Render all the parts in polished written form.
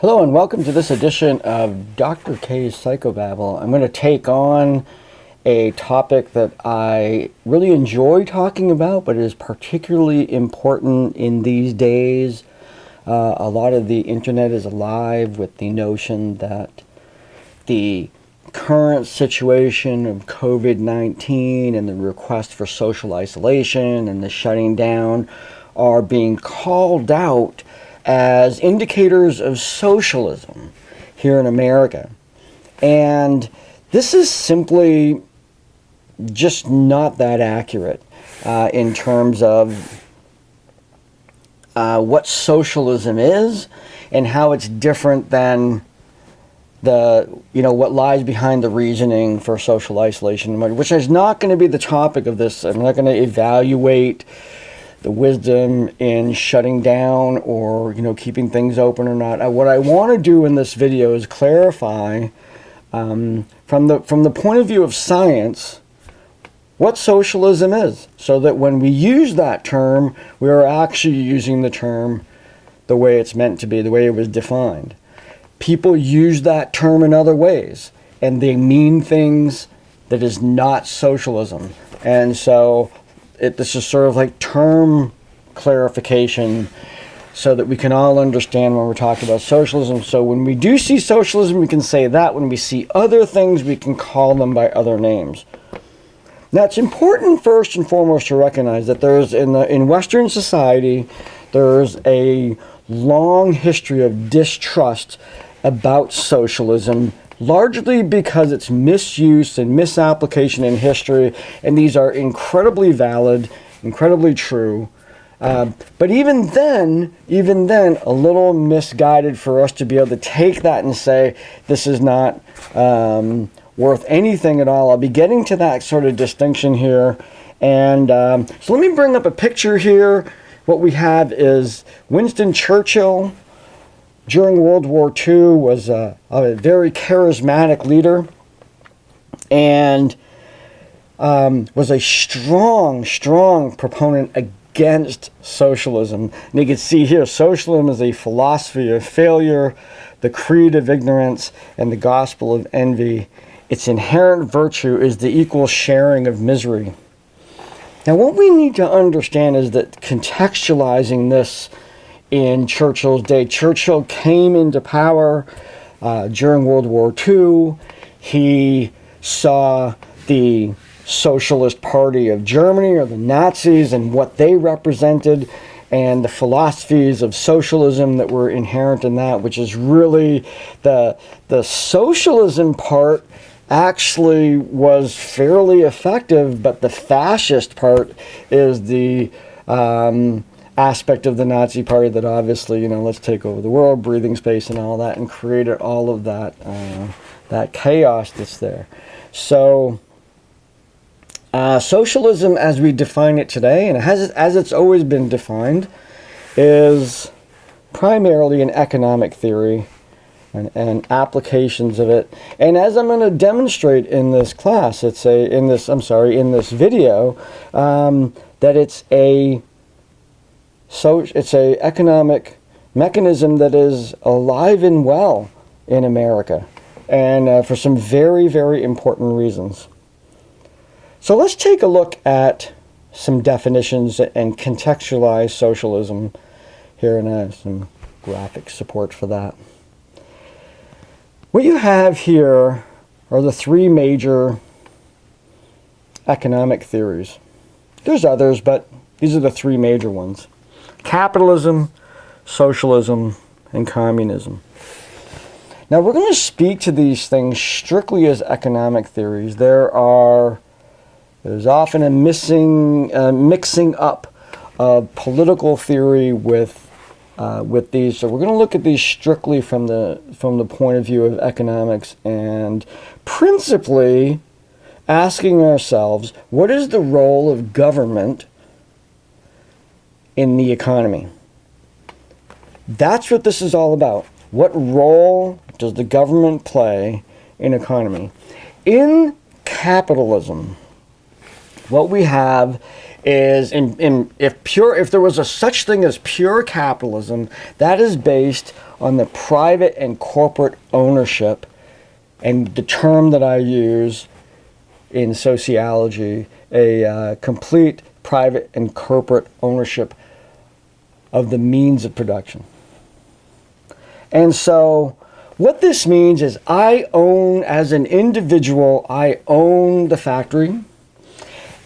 Hello and welcome to this edition of Dr. K's Psychobabble. I'm going to take on a topic that I really enjoy talking about, but is particularly important in these days. A lot of the internet is alive with the notion that the current situation of COVID-19 and the request for social isolation and the shutting down are being called out as indicators of socialism here in America. And this is simply just not that accurate in terms of what socialism is and how it's different than what lies behind the reasoning for social isolation, which is not going to be the topic of this. I'm not going to evaluate the wisdom in shutting down or keeping things open or not. What I want to do in this video is clarify from the point of view of science what socialism is, so that when we use that term, we are actually using the term the way it's meant to be, the way it was defined. People use that term in other ways, and they mean things that is not socialism. And so this is sort of like term clarification so that we can all understand when we're talking about socialism. So when we do see socialism, we can say that. When we see other things, we can call them by other names. Now, it's important first and foremost to recognize that there's in Western society, there's a long history of distrust about socialism, largely because it's misuse and misapplication in history, and these are incredibly valid, incredibly true. But even then, a little misguided for us to be able to take that and say, this is not worth anything at all. I'll be getting to that sort of distinction here. And so let me bring up a picture here. What we have is Winston Churchill. During World War II, was a very charismatic leader and was a strong proponent against socialism. And you can see here, socialism is a philosophy of failure, the creed of ignorance, and the gospel of envy. Its inherent virtue is the equal sharing of misery. Now, what we need to understand is that contextualizing this in Churchill's day, Churchill came into power during World War II. He saw the Socialist Party of Germany, or the Nazis, and what they represented, and the philosophies of socialism that were inherent in that, which is really the socialism part actually was fairly effective, but the fascist part is the aspect of the Nazi Party that obviously, let's take over the world, breathing space and all that, and created all of that that chaos that's there. So socialism as we define it today, and as it's always been defined, is primarily an economic theory and applications of it. And as I'm going to demonstrate in this class, in this video, that it's a economic mechanism that is alive and well in America, and for some very, very important reasons. So let's take a look at some definitions and contextualize socialism here, and I have some graphic support for that. What you have here are the three major economic theories. There's others, but these are the three major ones: capitalism, socialism, and communism. Now, we're going to speak to these things strictly as economic theories. There's often a mixing up of political theory with these. So we're going to look at these strictly from the point of view of economics, and principally asking ourselves, what is the role of government in the economy? That's what this is all about. What role does the government play in economy? In capitalism, what we have is, if there was a such thing as pure capitalism, that is based on the private and corporate ownership, and the term that I use in sociology, a complete private and corporate ownership of the means of production. And so what this means is I own, as an individual, I own the factory,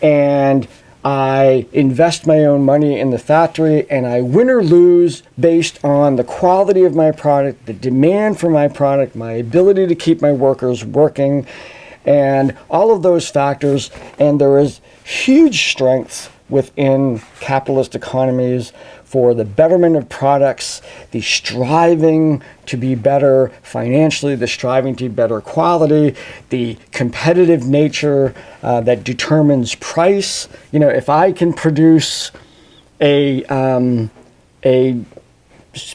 and I invest my own money in the factory, and I win or lose based on the quality of my product, the demand for my product, my ability to keep my workers working, and all of those factors. And there is huge strengths within capitalist economies for the betterment of products, the striving to be better financially, the striving to be better quality, the competitive nature that determines price. You know, if I can produce a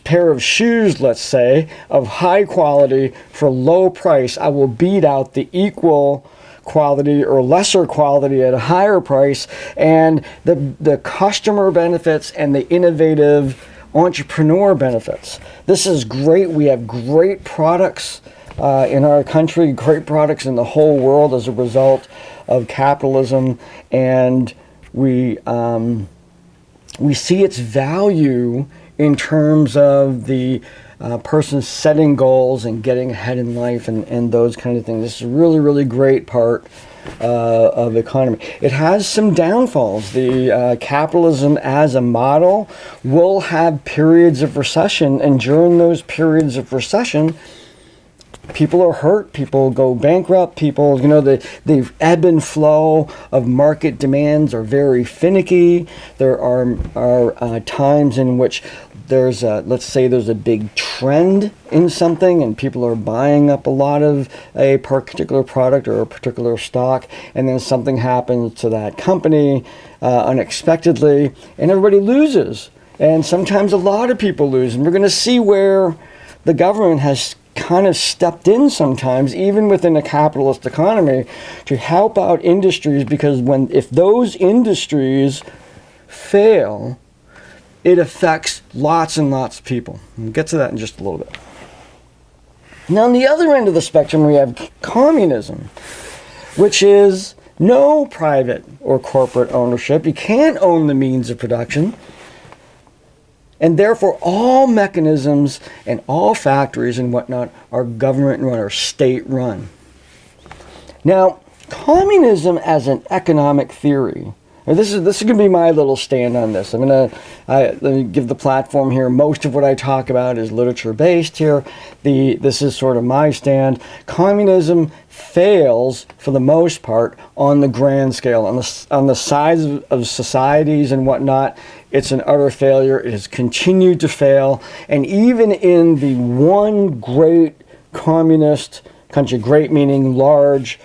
pair of shoes, let's say, of high quality for low price, I will beat out the equal quality or lesser quality at a higher price, and the customer benefits and the innovative entrepreneur benefits. This is great. We have great products in our country, great products in the whole world as a result of capitalism, and we see its value in terms of the person setting goals and getting ahead in life and those kind of things. This is a really, really great part of the economy. It has some downfalls. The capitalism as a model will have periods of recession, and during those periods of recession, people are hurt, people go bankrupt, people, you know, the ebb and flow of market demands are very finicky. There are times in which there's let's say there's a big trend in something and people are buying up a lot of a particular product or a particular stock, and then something happens to that company unexpectedly, and everybody loses. And sometimes a lot of people lose, and we're going to see where the government has kind of stepped in sometimes, even within a capitalist economy, to help out industries, because if those industries fail, it affects lots and lots of people. We'll get to that in just a little bit. Now, on the other end of the spectrum, we have communism, which is no private or corporate ownership. You can't own the means of production. And therefore, all mechanisms and all factories and whatnot are government run or state run. Now, communism as an economic theory, this is going to be my little stand on this. Let me give the platform here. Most of what I talk about is literature based here. This is sort of my stand. Communism fails for the most part on the grand scale, on the size of societies and whatnot. It's an utter failure. It has continued to fail, and even in the one great communist country, great meaning large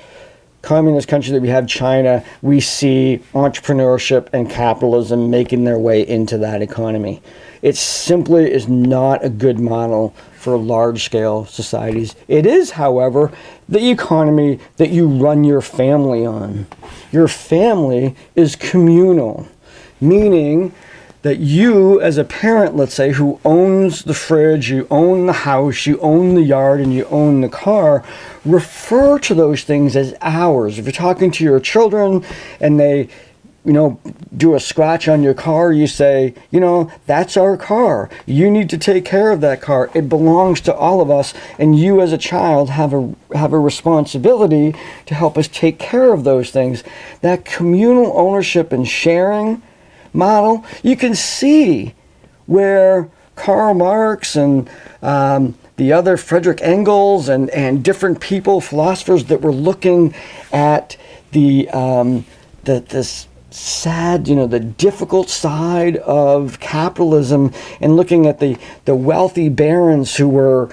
communist country that we have, China, we see entrepreneurship and capitalism making their way into that economy. It simply is not a good model for large-scale societies. It is, however, the economy that you run your family on. Your family is communal, meaning that you, as a parent, let's say, who owns the fridge, you own the house, you own the yard, and you own the car, refer to those things as ours. If you're talking to your children and they, do a scratch on your car, you say, that's our car. You need to take care of that car. It belongs to all of us, and you as a child have a responsibility to help us take care of those things. That communal ownership and sharing model, you can see where Karl Marx and the other Frederick Engels and different people, philosophers that were looking at this sad, the difficult side of capitalism, and looking at the wealthy barons who were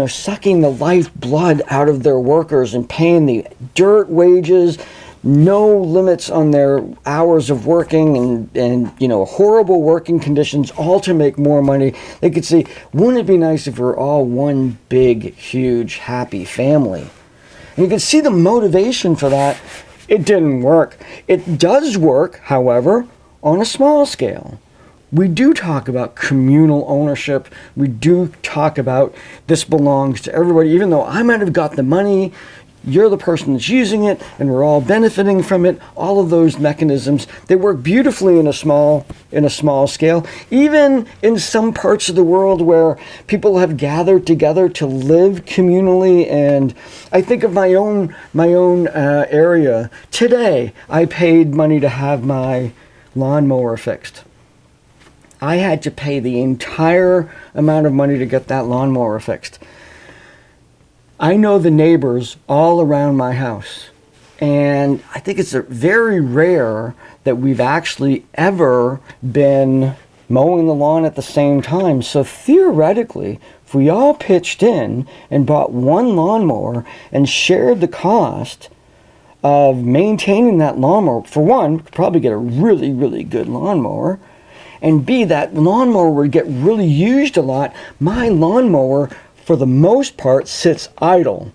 sucking the lifeblood out of their workers and paying the dirt wages, no limits on their hours of working, and horrible working conditions, all to make more money. They could say, wouldn't it be nice if we're all one big, huge, happy family? And you can see the motivation for that It didn't work. It does work, however, on a small scale. We do talk about communal ownership. We do talk about this belongs to everybody. Even though I might have got the money, you're the person that's using it, and we're all benefiting from it. All of those mechanisms, they work beautifully in a small scale. Even in some parts of the world where people have gathered together to live communally. And I think of my own area. Today, I paid money to have my lawnmower fixed. I had to pay the entire amount of money to get that lawnmower fixed. I know the neighbors all around my house, and I think it's very rare that we've actually ever been mowing the lawn at the same time. So theoretically, if we all pitched in and bought one lawnmower and shared the cost of maintaining that lawnmower, for one, we could probably get a really, really good lawnmower, and B, that lawnmower would get really used a lot. My lawnmower, for the most part, sits idle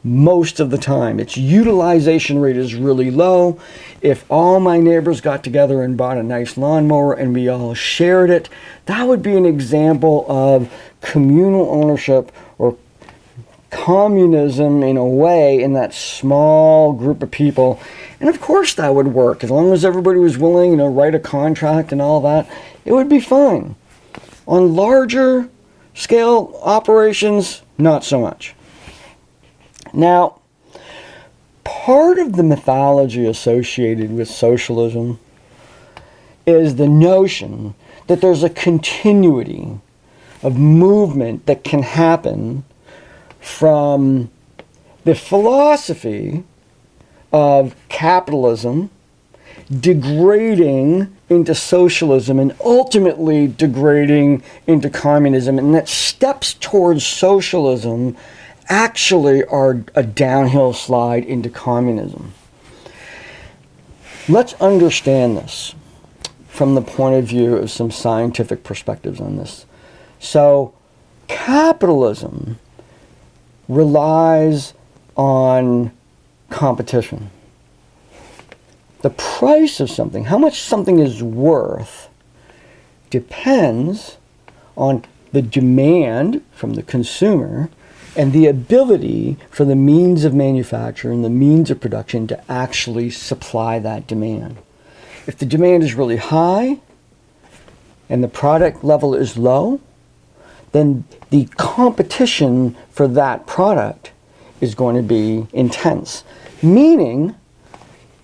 most of the time. Its utilization rate is really low. If all my neighbors got together and bought a nice lawnmower and we all shared it, that would be an example of communal ownership or communism in a way, in that small group of people. And of course that would work as long as everybody was willing to write a contract and all that. It would be fine. On larger scale operations, not so much. Now, part of the mythology associated with socialism is the notion that there's a continuity of movement that can happen from the philosophy of capitalism degrading into socialism and ultimately degrading into communism, and that steps towards socialism actually are a downhill slide into communism. Let's understand this from the point of view of some scientific perspectives on this. So, capitalism relies on competition. The price of something, how much something is worth, depends on the demand from the consumer and the ability for the means of manufacture and the means of production to actually supply that demand. If the demand is really high and the product level is low, then the competition for that product is going to be intense. Meaning,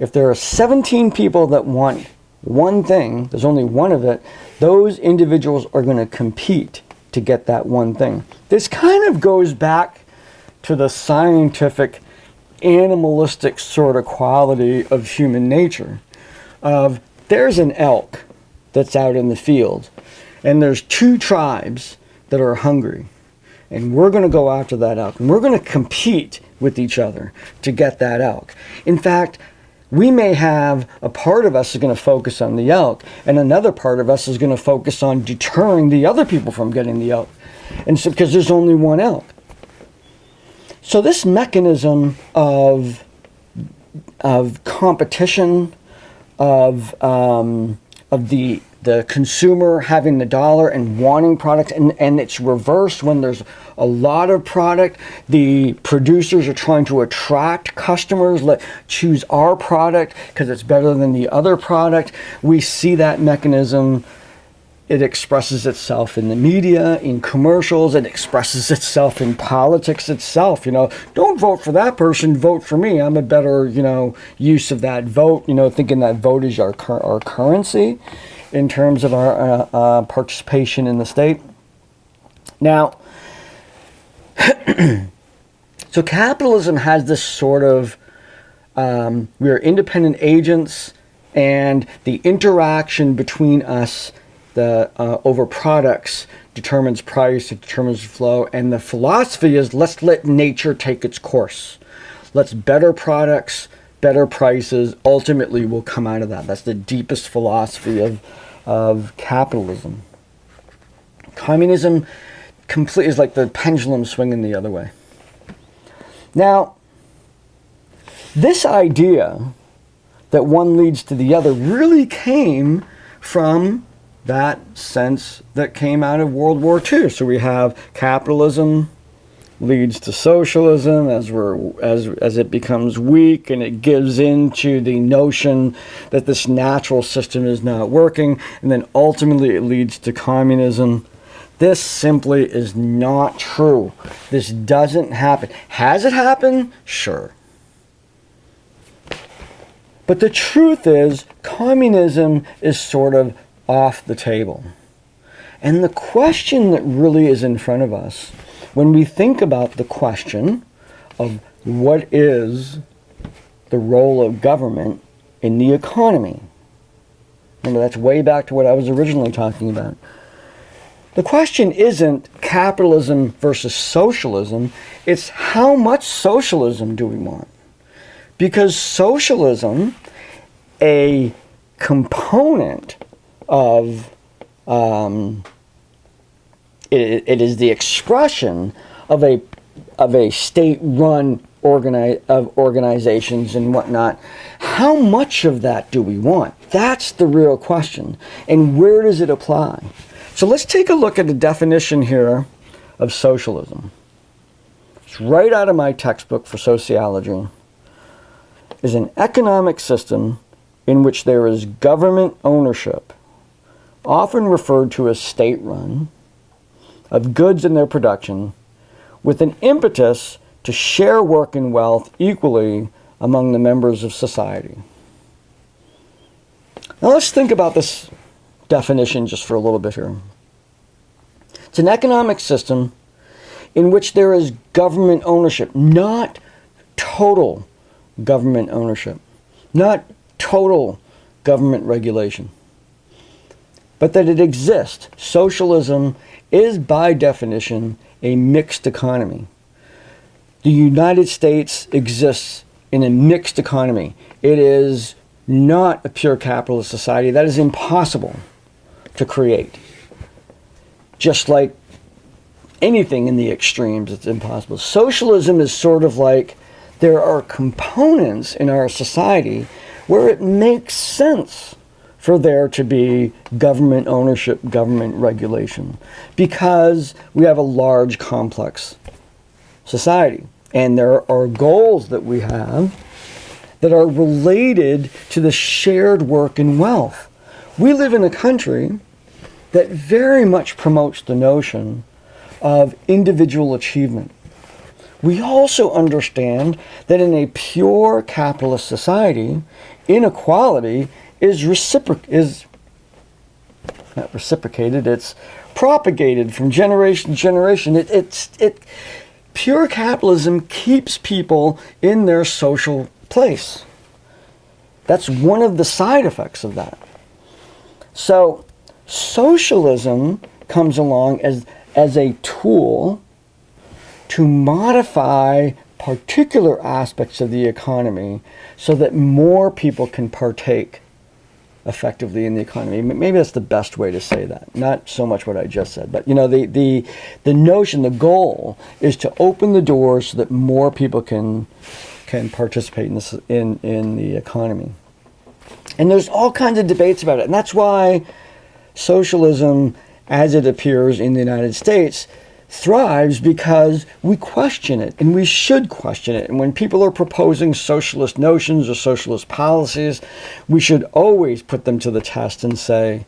if there are 17 people that want one thing, there's only one of it, those individuals are going to compete to get that one thing. This kind of goes back to the scientific, animalistic sort of quality of human nature. Of there's an elk that's out in the field, and there's two tribes that are hungry, and we're going to go after that elk, and we're going to compete with each other to get that elk. In fact, we may have a part of us is going to focus on the elk, and another part of us is going to focus on deterring the other people from getting the elk, and so because there's only one elk. So this mechanism of competition, of the consumer having the dollar and wanting products, and it's reversed when there's a lot of product. The producers are trying to attract customers, choose our product because it's better than the other product. We see that mechanism. It expresses itself in the media, in commercials. It expresses itself in politics itself. Don't vote for that person, vote for me. I'm a better, use of that vote, thinking that vote is our currency in terms of our participation in the state. Now, so capitalism has this sort of, we are independent agents, and the interaction between us over products determines price, it determines flow, and the philosophy is let's let nature take its course. Let's better products, better prices, ultimately will come out of that. That's the deepest philosophy of capitalism. Communism is like the pendulum swinging the other way. Now, this idea that one leads to the other really came from that sense that came out of World War II. So we have capitalism leads to socialism as it becomes weak, and it gives into the notion that this natural system is not working, and then ultimately it leads to communism. This simply is not true. This doesn't happen. Has it happened? Sure. But the truth is, communism is sort of off the table. And the question that really is in front of us, when we think about the question of what is the role of government in the economy, remember that's way back to what I was originally talking about. The question isn't capitalism versus socialism, it's how much socialism do we want? Because socialism, a component of it is the expression of a state-run organizations and whatnot. How much of that do we want? That's the real question. And where does it apply? So let's take a look at the definition here of socialism. It's right out of my textbook for sociology. Is an economic system in which there is government ownership, often referred to as state-run, of goods and their production, with an impetus to share work and wealth equally among the members of society. Now let's think about this definition just for a little bit here. It's an economic system in which there is government ownership, not total government ownership, not total government regulation, but that it exists. Socialism is by definition a mixed economy. The United States exists in a mixed economy. It is not a pure capitalist society. That is impossible to create. Just like anything in the extremes, it's impossible. Socialism is sort of like there are components in our society where it makes sense for there to be government ownership, government regulation, because we have a large, complex society. And there are goals that we have that are related to the shared work and wealth. We live in a country that very much promotes the notion of individual achievement. We also understand that in a pure capitalist society, inequality is not reciprocated, it's propagated from generation to generation. Pure capitalism keeps people in their social place. That's one of the side effects of that. So socialism comes along as a tool to modify particular aspects of the economy so that more people can partake effectively in the economy. Maybe that's the best way to say that. Not so much what I just said, but the notion, the goal is to open the doors so that more people can participate in this in the economy. And there's all kinds of debates about it, and that's why socialism, as it appears in the United States, thrives, because we question it, and we should question it. And when people are proposing socialist notions or socialist policies, we should always put them to the test and say,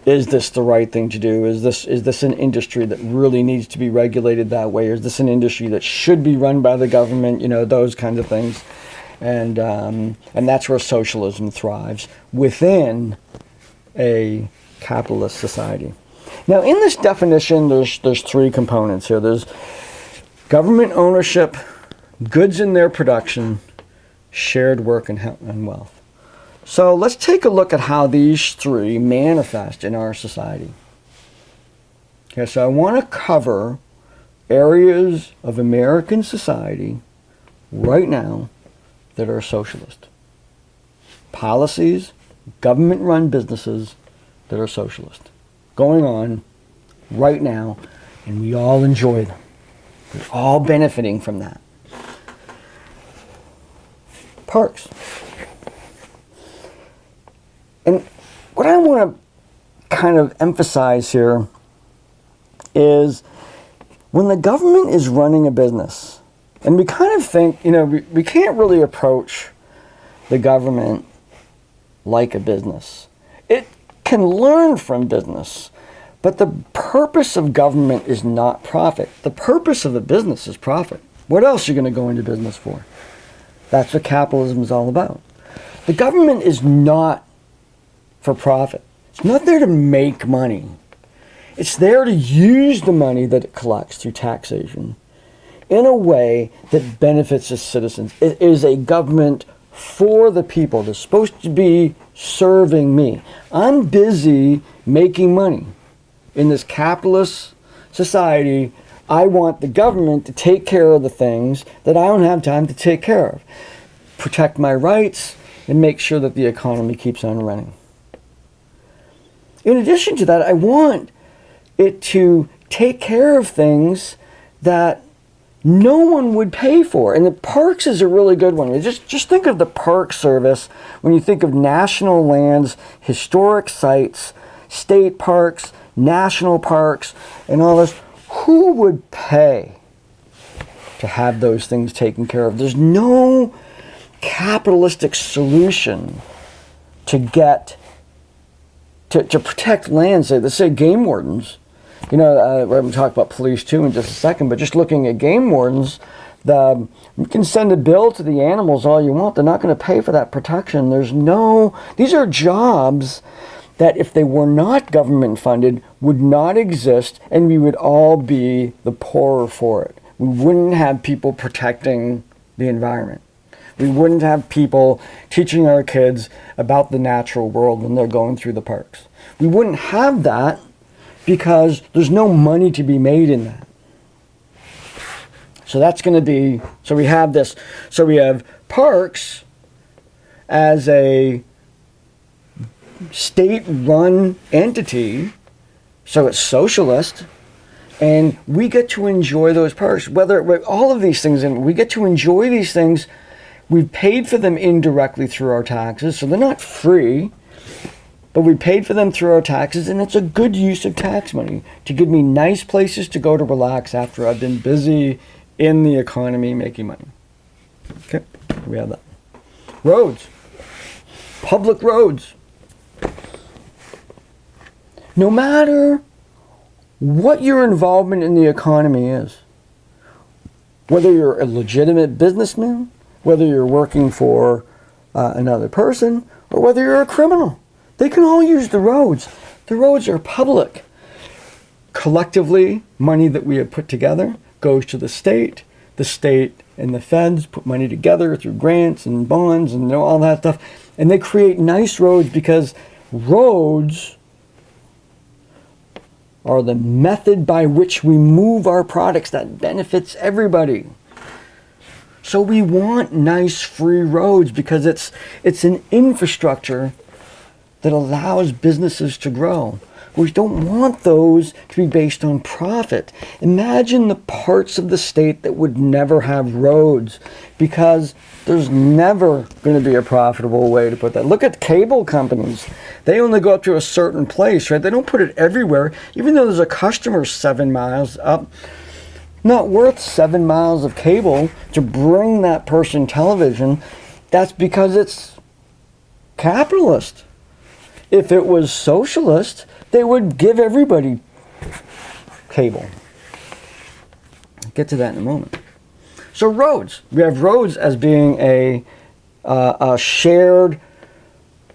is this the right thing to do? Is this an industry that really needs to be regulated that way? Is this an industry that should be run by the government? Those kinds of things. And that's where socialism thrives, within a capitalist society. Now, in this definition, there's three components here. There's government ownership, goods and their production, shared work and wealth. So let's take a look at how these three manifest in our society. Okay, so I want to cover areas of American society right now that are socialist. Policies, government-run businesses that are socialist, going on right now, and we all enjoy them. We're all benefiting from that. Parks. And what I want to kind of emphasize here is when the government is running a business, and we kind of think, we can't really approach the government like a business. It can learn from business, but the purpose of government is not profit. The purpose of a business is profit. What else are you going to go into business for? That's what capitalism is all about. The government is not for profit. It's not there to make money. It's there to use the money that it collects through taxation in a way that benefits its citizens. It is a government for the people. They're supposed to be serving me. I'm busy making money. In this capitalist society, I want the government to take care of the things that I don't have time to take care of. Protect my rights and make sure that the economy keeps on running. In addition to that, I want it to take care of things that no one would pay for. And the parks is a really good one. Just think of the Park Service when you think of national lands, historic sites, state parks, national parks, and all this. Who would pay to have those things taken care of? There's no capitalistic solution to protect lands. Let's say game wardens. We're going to talk about police too in just a second, but just looking at game wardens, you can send a bill to the animals all you want. They're not going to pay for that protection. These are jobs that if they were not government funded would not exist, and we would all be the poorer for it. We wouldn't have people protecting the environment. We wouldn't have people teaching our kids about the natural world when they're going through the parks. We wouldn't have that because there's no money to be made in that. So that's going to be, so we have this, so we have parks as a state-run entity, so it's socialist, and we get to enjoy those parks. All of these things, and we get to enjoy these things. We've paid for them indirectly through our taxes, so they're not free, but we paid for them through our taxes, and it's a good use of tax money to give me nice places to go to relax after I've been busy in the economy making money. Okay, we have that. Roads. Public roads. No matter what your involvement in the economy is, whether you're a legitimate businessman, whether you're working for another person, or whether you're a criminal, they can all use the roads. The roads are public. Collectively, money that we have put together goes to the state. The state and the feds put money together through grants and bonds and all that stuff. And they create nice roads because roads are the method by which we move our products that benefits everybody. So we want nice free roads because it's an infrastructure that allows businesses to grow. We don't want those to be based on profit. Imagine the parts of the state that would never have roads because there's never going to be a profitable way to put that. Look at cable companies. They only go up to a certain place, right? They don't put it everywhere, even though there's a customer 7 miles up. Not worth 7 miles of cable to bring that person television. That's because it's capitalist. If it was socialist, they would give everybody cable. I'll get to that in a moment. So roads. We have roads as being a shared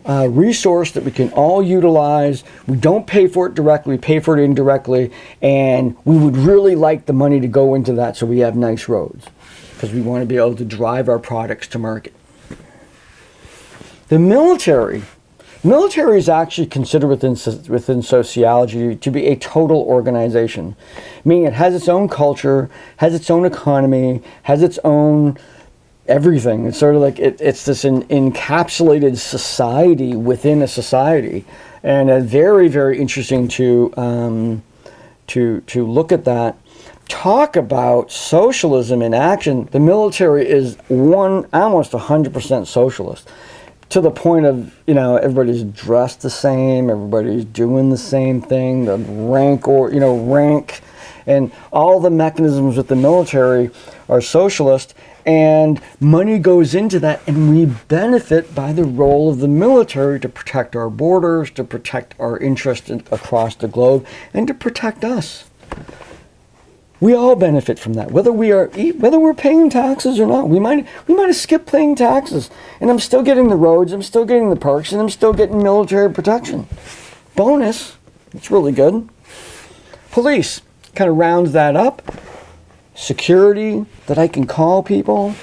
resource that we can all utilize. We don't pay for it directly, we pay for it indirectly, and we would really like the money to go into that so we have nice roads because we want to be able to drive our products to market. The military is actually considered within sociology to be a total organization, meaning it has its own culture, has its own economy, has its own everything. It's sort of like it's this encapsulated society within a society, and very, very interesting to look at that. Talk about socialism in action. The military is almost 100% socialist. to the point of, everybody's dressed the same, everybody's doing the same thing, the rank, and all the mechanisms with the military are socialist, and money goes into that, and we benefit by the role of the military to protect our borders, to protect our interests across the globe, and to protect us. We all benefit from that, whether we're paying taxes or not. We might have skipped paying taxes, and I'm still getting the roads, I'm still getting the perks, and I'm still getting military protection. Bonus. It's really good. Police kind of rounds that up. Security, that I can call people.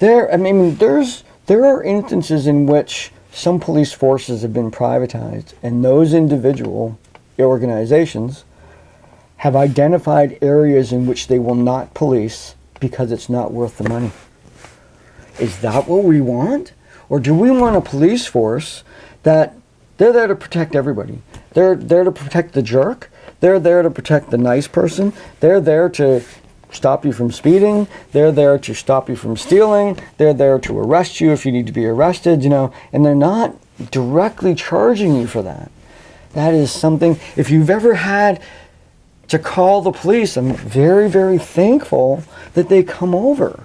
There are instances in which some police forces have been privatized, and those individual organizations have identified areas in which they will not police because it's not worth the money. Is that what we want? Or do we want a police force that they're there to protect everybody? They're there to protect the jerk. They're there to protect the nice person. They're there to stop you from speeding. They're there to stop you from stealing. They're there to arrest you if you need to be arrested, and they're not directly charging you for that. That is something, if you've ever had to call the police, I'm very, very thankful that they come over.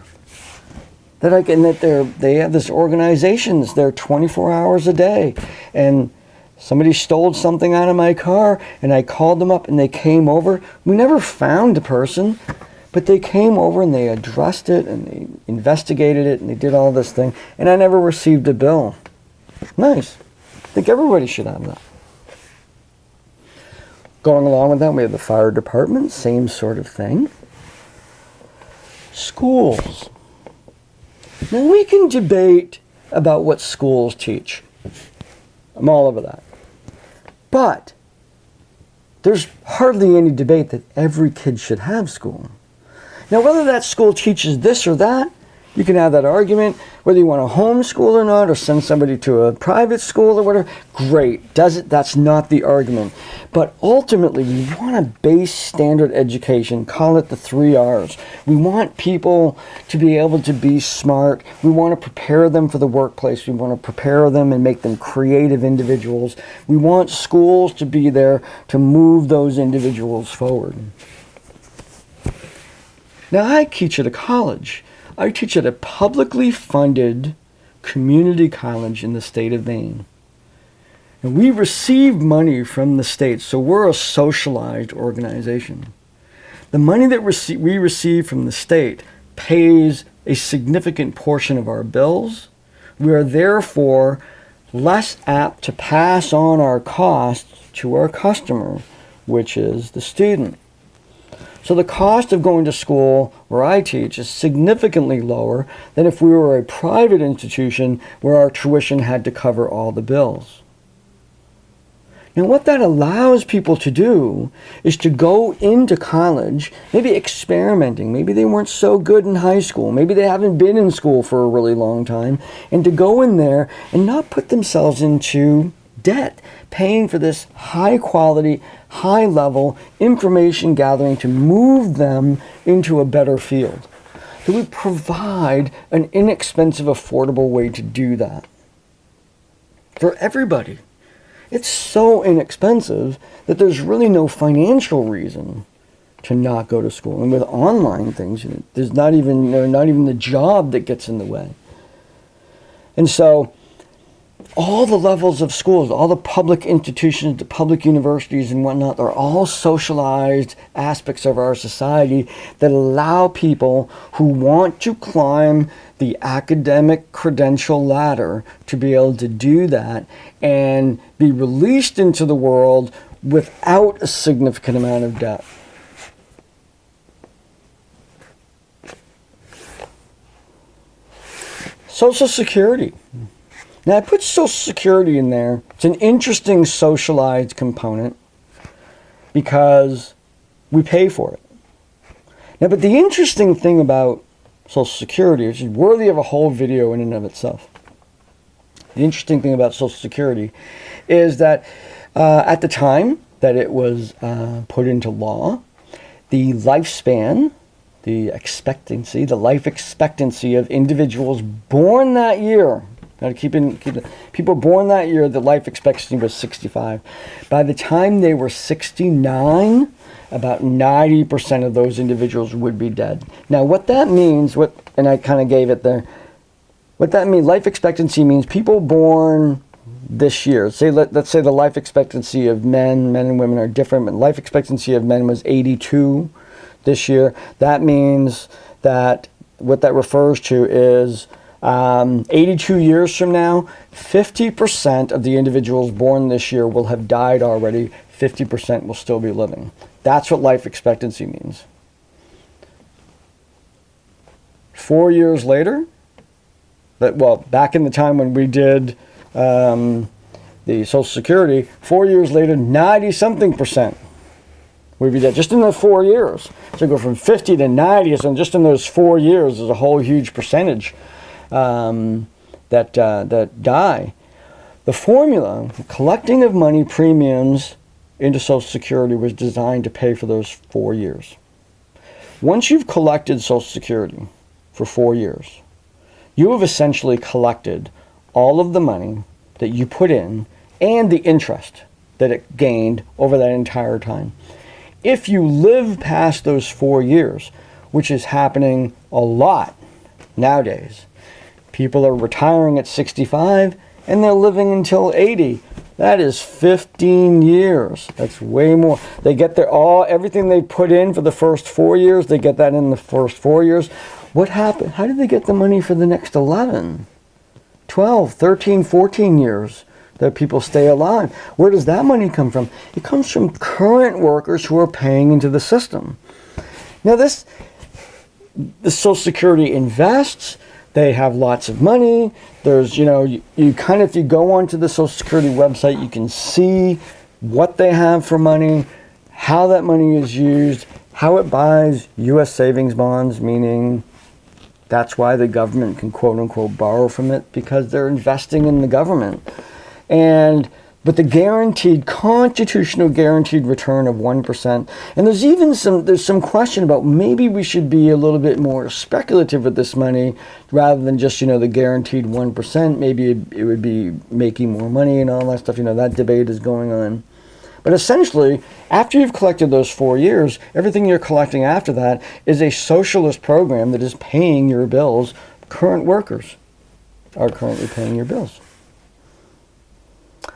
They have this organization that's there 24 hours a day, and somebody stole something out of my car, and I called them up, and they came over. We never found the person, but they came over and they addressed it, and they investigated it, and they did all this thing, and I never received a bill. Nice. I think everybody should have that. Going along with that, we have the fire department, same sort of thing. Schools. Now, we can debate about what schools teach. I'm all over that. But there's hardly any debate that every kid should have school. Now, whether that school teaches this or that, you can have that argument. Whether you want to homeschool or not, or send somebody to a private school or whatever, great. That's not the argument. But ultimately, we want a base standard education. Call it the 3 R's. We want people to be able to be smart. We want to prepare them for the workplace. We want to prepare them and make them creative individuals. We want schools to be there to move those individuals forward. Now, I teach at a college. I teach at a publicly funded community college in the state of Maine. And we receive money from the state, so we're a socialized organization. The money that we receive from the state pays a significant portion of our bills. We are therefore less apt to pass on our costs to our customer, which is the student. So the cost of going to school where I teach is significantly lower than if we were a private institution where our tuition had to cover all the bills. Now, what that allows people to do is to go into college, maybe experimenting. Maybe they weren't so good in high school. Maybe they haven't been in school for a really long time. And to go in there and not put themselves into debt, paying for this high quality, high level information gathering to move them into a better field. So we provide an inexpensive, affordable way to do that for everybody. It's so inexpensive that there's really no financial reason to not go to school. And with online things, there's not even the job that gets in the way. And so all the levels of schools, all the public institutions, the public universities and whatnot, they're all socialized aspects of our society that allow people who want to climb the academic credential ladder to be able to do that and be released into the world without a significant amount of debt. Social Security. Now, I put Social Security in there. It's an interesting socialized component because we pay for it. Now, but the interesting thing about Social Security, which is worthy of a whole video in and of itself, the interesting thing about Social Security is that at the time that it was put into law, the lifespan, the life expectancy of individuals born that year, Now, people born that year, the life expectancy was 65. By the time they were 69, about 90% of those individuals would be dead. Now, what that means, and I kind of gave it there, what that means, life expectancy means people born this year. Let's say the life expectancy of men and women are different, but life expectancy of men was 82 this year. That means that what that refers to is 82 years from now, 50% of the individuals born this year will have died already. 50% will still be living. That's what life expectancy means. 4 years later, back in the time when we did the Social Security, 4 years later, 90-something percent would be dead, just in the 4 years. So go from 50 to 90, so just in those 4 years, there's a whole huge percentage that die. The formula, the collecting of money premiums into Social Security, was designed to pay for those 4 years. Once you've collected Social Security for 4 years, you have essentially collected all of the money that you put in and the interest that it gained over that entire time. If you live past those 4 years, which is happening a lot nowadays, people are retiring at 65 and they're living until 80. That is 15 years. That's way more. They get everything they put in for the first 4 years, they get that in the first 4 years. What happened? How did they get the money for the next 11, 12, 13, 14 years that people stay alive? Where does that money come from? It comes from current workers who are paying into the system. Now the Social Security invests. They have lots of money. There's, if you go onto the Social Security website, you can see what they have for money, how that money is used, how it buys U.S. savings bonds, meaning that's why the government can quote unquote borrow from it, because they're investing in the government. But the constitutional guaranteed return of 1%, and there's some question about maybe we should be a little bit more speculative with this money rather than just, the guaranteed 1%. Maybe it would be making more money and all that stuff. That debate is going on. But essentially, after you've collected those 4 years, everything you're collecting after that is a socialist program that is paying your bills. Current workers are currently paying your bills.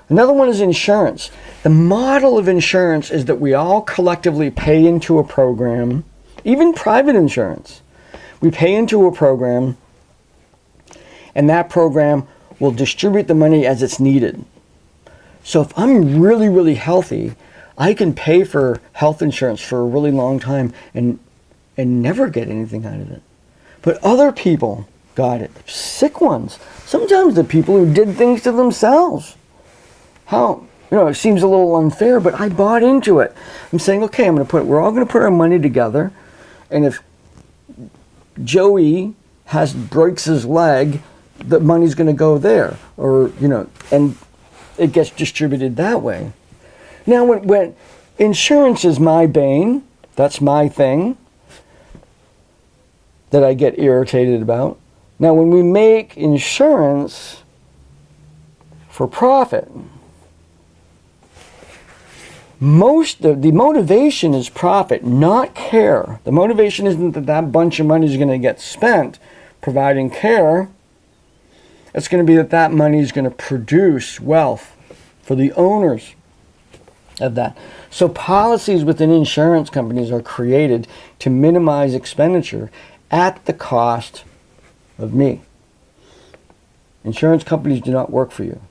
Another one is insurance. The model of insurance is that we all collectively pay into a program, even private insurance. We pay into a program, and that program will distribute the money as it's needed. So if I'm really, really healthy, I can pay for health insurance for a really long time and never get anything out of it. But other people got it, sick ones. Sometimes the people who did things to themselves. It seems a little unfair, but I bought into it. I'm saying, okay, we're all going to put our money together, and if Joey breaks his leg, the money's going to go there, and it gets distributed that way. Now, when insurance is my bane, that's my thing that I get irritated about. Now, when we make insurance for profit, the motivation is profit, not care. The motivation isn't that bunch of money is going to get spent providing care. It's going to be that money is going to produce wealth for the owners of that. So policies within insurance companies are created to minimize expenditure at the cost of me. Insurance companies do not work for you.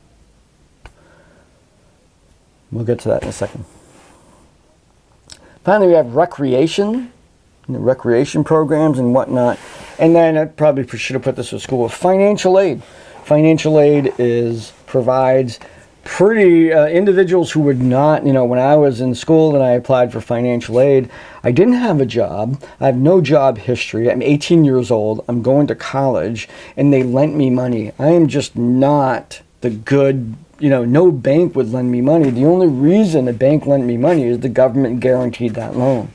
We'll get to that in a second. Finally, we have recreation programs and whatnot. And then I probably should have put this at school. Financial aid. Financial aid provides individuals who would not, when I was in school and I applied for financial aid, I didn't have a job. I have no job history. I'm 18 years old. I'm going to college, and they lent me money. I am just not the good, no bank would lend me money. The only reason a bank lent me money is the government guaranteed that loan.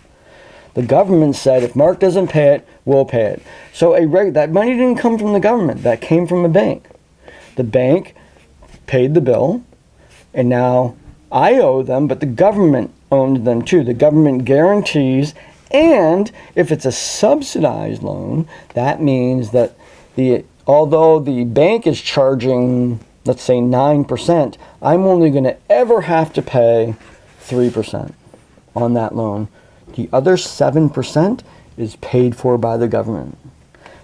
The government said, if Mark doesn't pay it, we'll pay it. So that money didn't come from the government. That came from a bank. The bank paid the bill, and now I owe them, but the government owns them too. The government guarantees, and if it's a subsidized loan, that means that although the bank is charging, let's say 9%, I'm only going to ever have to pay 3% on that loan. The other 7% is paid for by the government.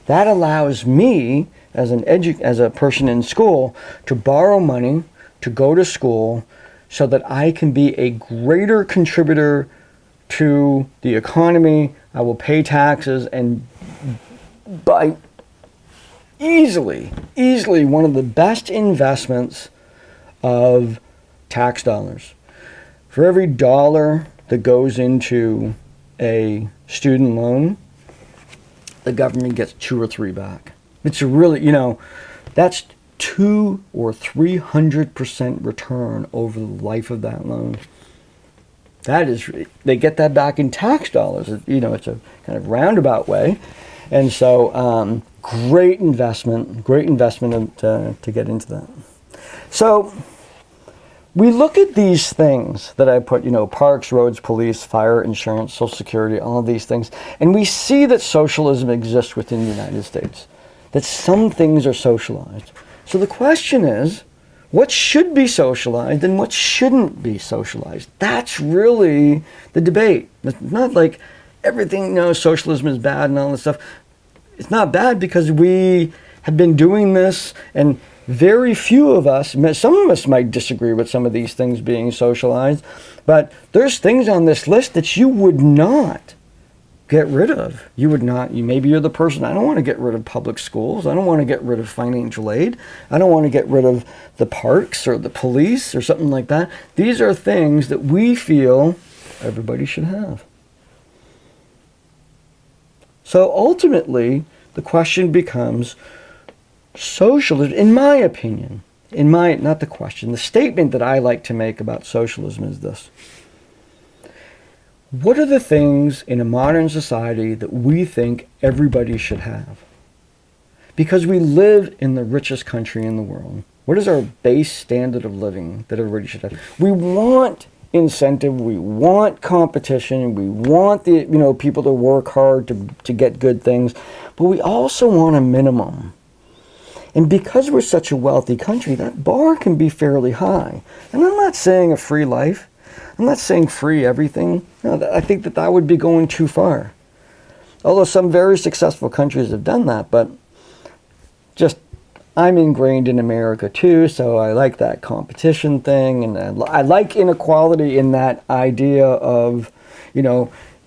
That allows me, as a person in school, to borrow money, to go to school, so that I can be a greater contributor to the economy. I will pay taxes, and by easily one of the best investments of tax dollars. For every dollar that goes into a student loan, the government gets 2 or 3 back. It's a really, that's 200 or 300% return over the life of that loan. That is, they get that back in tax dollars. It's a kind of roundabout way. And so, great investment to get into that. So, we look at these things that I put, parks, roads, police, fire, insurance, Social Security, all of these things, and we see that socialism exists within the United States, that some things are socialized. So the question is, what should be socialized and what shouldn't be socialized? That's really the debate. It's not like everything, socialism is bad and all this stuff. It's not bad because we have been doing this, and very few of us, some of us might disagree with some of these things being socialized, but there's things on this list that you would not get rid of. You would not. Maybe you're the person, I don't want to get rid of public schools. I don't want to get rid of financial aid. I don't want to get rid of the parks or the police or something like that. These are things that we feel everybody should have. So ultimately, the question becomes, socialism, in my opinion, not the question, the statement that I like to make about socialism is this. What are the things in a modern society that we think everybody should have? Because we live in the richest country in the world. What is our base standard of living that everybody should have? We want incentive, we want competition, we want the people to work hard to get good things, but we also want a minimum. And because we're such a wealthy country, that bar can be fairly high. And I'm not saying a free life. I'm not saying free everything. No, I think that would be going too far. Although some very successful countries have done that, but I'm ingrained in America too, so I like that competition thing, and I like inequality in that idea of,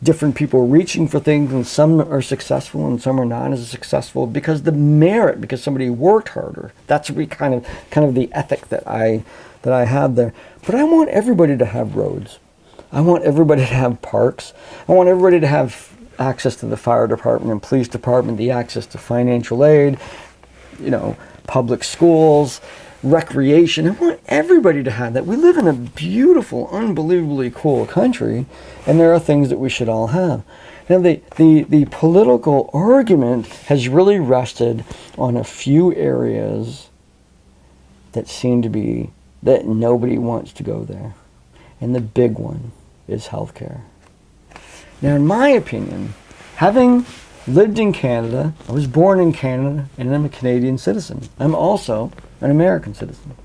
different people reaching for things, and some are successful and some are not as successful because because somebody worked harder. That's kind of the ethic that I have there. But I want everybody to have roads. I want everybody to have parks. I want everybody to have access to the fire department and police department, the access to financial aid, public schools, recreation. I want everybody to have that. We live in a beautiful, unbelievably cool country, and there are things that we should all have. Now, the political argument has really rested on a few areas that seem to be that nobody wants to go there. And the big one is healthcare. Now, in my opinion, having lived in Canada, I was born in Canada, and I'm a Canadian citizen. I'm also an American citizen.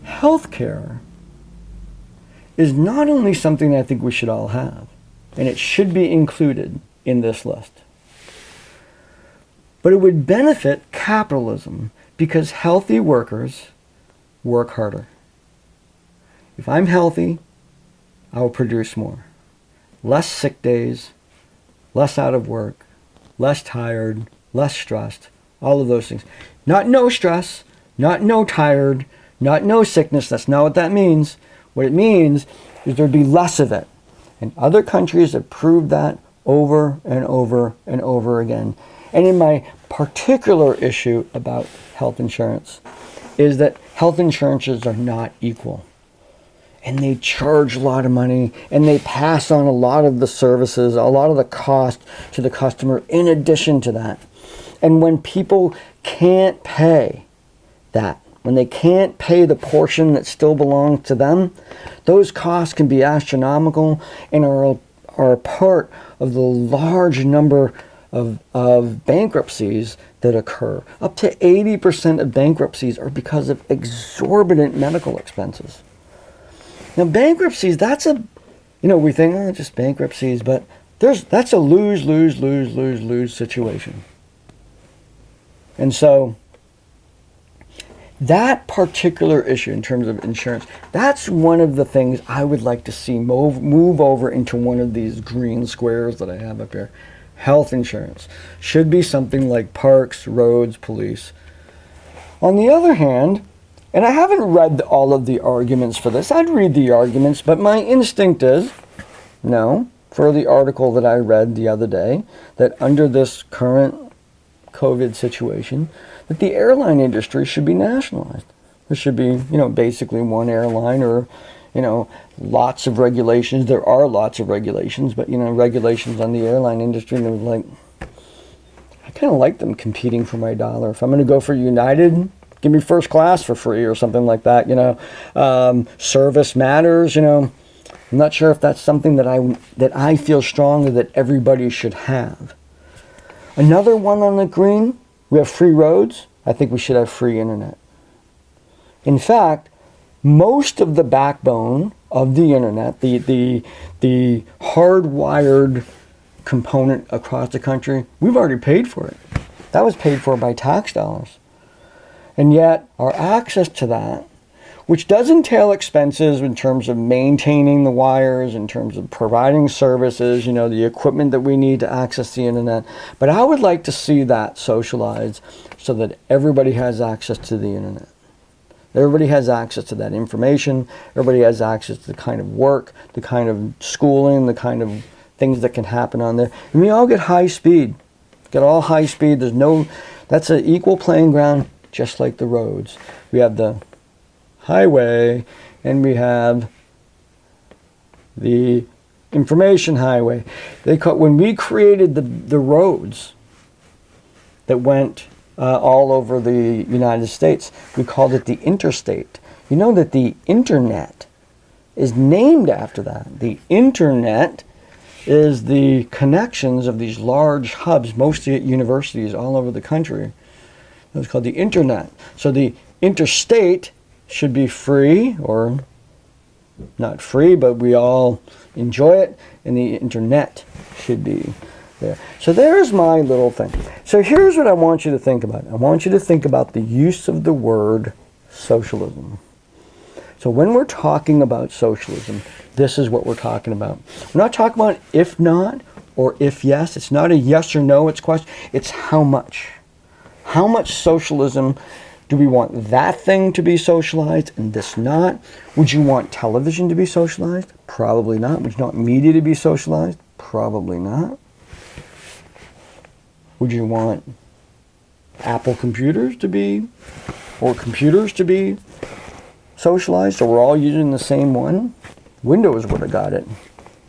Healthcare is not only something I think we should all have, and it should be included in this list, but it would benefit capitalism because healthy workers work harder. If I'm healthy, I will produce more. Less sick days, less out of work, less tired, less stressed, all of those things. Not no stress, not no tired, not no sickness. That's not what that means. What it means is there'd be less of it. And other countries have proved that over and over and over again. And in my particular issue about health insurance is that health insurances are not equal. and they charge a lot of money, and they pass on a lot of the services, a lot of the cost to the customer in addition to that. And when people can't pay that, when they can't pay the portion that still belongs to them, those costs can be astronomical and are part of the large number of bankruptcies that occur. Up to 80% of bankruptcies are because of exorbitant medical expenses. Now, bankruptcies, that's a, we think, oh, just bankruptcies, but that's a lose situation. And so, that particular issue in terms of insurance, that's one of the things I would like to see move over into one of these green squares that I have up here. Health insurance should be something like parks, roads, police. On the other hand, and I haven't read all of the arguments for this. I'd read the arguments, but my instinct is, no, for the article that I read the other day, that under this current COVID situation, that the airline industry should be nationalized. There should be, basically one airline, or, lots of regulations. There are lots of regulations, but, regulations on the airline industry, they're like, I kind of like them competing for my dollar. If I'm going to go for United, give me first class for free or something like that, service matters, I'm not sure if that's something that I feel strongly that everybody should have. Another one on the green, we have free roads. I think we should have free internet. In fact, most of the backbone of the internet, the hardwired component across the country, we've already paid for it. That was paid for by tax dollars. And yet, our access to that, which does entail expenses in terms of maintaining the wires, in terms of providing services, the equipment that we need to access the internet. But I would like to see that socialized so that everybody has access to the internet. Everybody has access to that information. Everybody has access to the kind of work, the kind of schooling, the kind of things that can happen on there. And we all get high speed. Get all high speed. That's an equal playing ground, just like the roads. We have the highway, and we have the information highway. When we created the roads that went all over the United States, we called it the interstate. You know that the internet is named after that. The internet is the connections of these large hubs, mostly at universities all over the country. It was called the internet. So the interstate should be free, or not free, but we all enjoy it, and the internet should be there. So there's my little thing. So here's what I want you to think about. I want you to think about the use of the word socialism. So when we're talking about socialism, this is what we're talking about. We're not talking about if not or if yes. It's not a yes or no, it's a question. It's how much. How much socialism do we want that thing to be socialized and this not? Would you want television to be socialized? Probably not. Would you want media to be socialized? Probably not. Would you want Apple computers to be, or computers to be socialized, so we're all using the same one? Windows would have got it.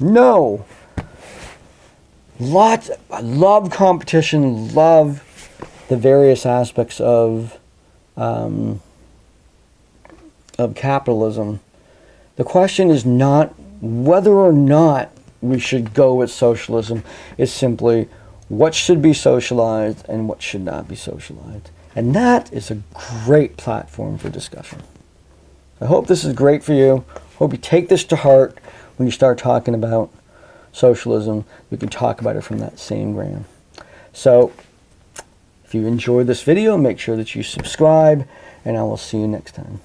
No. I love competition, love the various aspects of capitalism. The question is not whether or not we should go with socialism. It's simply what should be socialized and what should not be socialized. And that is a great platform for discussion. I hope this is great for you. Hope you take this to heart when you start talking about socialism. We can talk about it from that same ground. So, if you enjoyed this video, make sure that you subscribe, and I will see you next time.